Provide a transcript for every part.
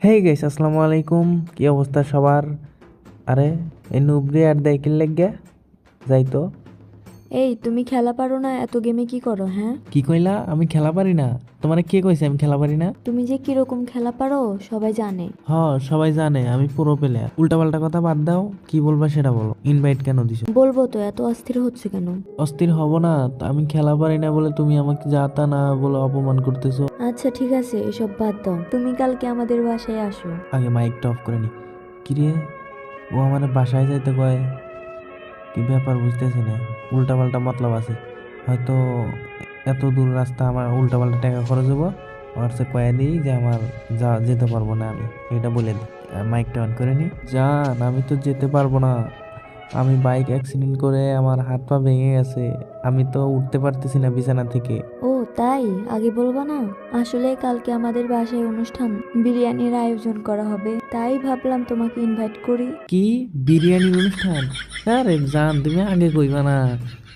Hey guys, আসসালামু আলাইকুম। কি অবস্থা সবার? আরে এই নুবরে আর দেয় কি লেগে যাই তো। এই তুমি খেলা পারো না, এত গেমে কি করো হ্যাঁ? কি কইলা? আমি খেলা পারি না? তোমার কে কইছে আমি খেলা পারি না? তুমি যে কিরকম খেলা পারো সবাই জানে। হ, সবাই জানে আমি পুরো প্লেয়ার। উল্টাপাল্টা কথা বাদ দাও, কি বলবা সেটা বলো। ইনভাইট কেন দিছো? বলবো তো, এত অস্থির হচ্ছে কেন? অস্থির হব না? তা আমি খেলা পারি না বলে তুমি আমাকে যা তা না বলে অপমান করতেছো। আচ্ছা ঠিক আছে, এসব বাদ দাও, তুমি কালকে আমাদের বাসায় আসো। আগে মাইকটা অফ করে নি। কিরে, ও আমার বাসায় যাইতে কয়? কি ব্যাপার বুঝতেছি না। উল্টাপাল্টা মতলব আছে হয়তো। এত দূর রাস্তা আমার উল্টাপাল্টা টাকা খরচ হবো। আর সে কয়ে দিই যে আমার যেতে পারবো না, আমি এটা বলে দিই। মাইকটা অন করে নি। জান, আমি তো যেতে পারবো না। আমি বাইক অ্যাক্সিডেন্ট করে আমার হাত পা ভেঙে গেছে। আমি তো উঠতে পারতেছি না বিছানা থেকে। ও তাই? আগে বলবা না। আসলে কালকে আমাদের বাসায় অনুষ্ঠান, বিরিয়ানির আয়োজন করা হবে, তাই ভাবলাম তোমাকে ইনভাইট করি। কি? বিরিয়ানির অনুষ্ঠান? আরে জান, তুমি আগে কইবা না?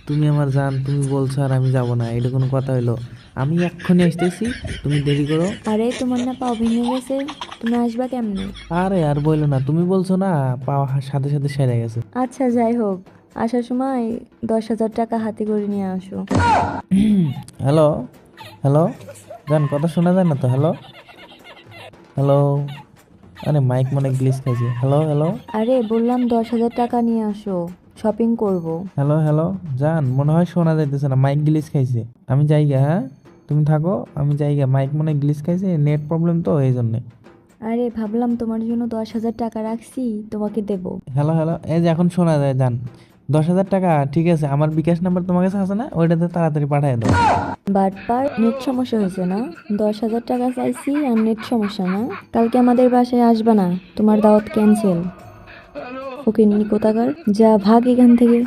তুমি আমার জান, তুমি বলছো আর আমি যাব না, এটা কোনো কথা হইলো? আমি এক্ষুনি আসতেছি, তুমি দেরি করো। আরে তোমার না পাও ভেঙে গেছে, তুমি আসবা কেমনে? আরে আর বললো না, তুমি বলছো না, পাওয়া সাথে সাথে সেরে গেছে। আচ্ছা যাই হোক, আসার সময় 10,000 টাকা হাতে করে নিয়ে আসো। হ্যালো, হ্যালো, জান কথা শোনা যায় না তো? Hello, hello. আরে মাইক মনে গ্লিচ খাইছে। হ্যালো, হ্যালো, আরে বললাম 10,000 টাকা নিয়ে আসো, শপিং করব। Hello, hello. জান মনে হয় শোনা যাইতেছে না, মাইক গ্লিচ খাইছে। আমি যাইগা, হ্যাঁ তুমি থাকো, আমি যাইগা। মাইক মনে গ্লিচ খাইছে, নেট প্রবলেম তো এই জন্যে। আরে ভাবলাম তোমার জন্য 10,000 টাকা রাখছি, তোমাকে দেব। হ্যালো, হ্যালো, এই যে এখন শোনা যায়। জান, 10,000 টাকা ঠিক আছে, আমার বিকাশ নাম্বার তোমার কাছে আছে না? ওইটাতে তাড়াতাড়ি পাঠিয়ে দাও। বাটপার, নেট সমস্যা হয়েছে না? 10,000 টাকা চাইছি আর নেট সমস্যা না? কালকে আমাদের বাসায় আসবা না, তোমার দাওয়াত ক্যান্সেল। ফকিন্নি কোথাকার, যা ভাগ এখান থেকে।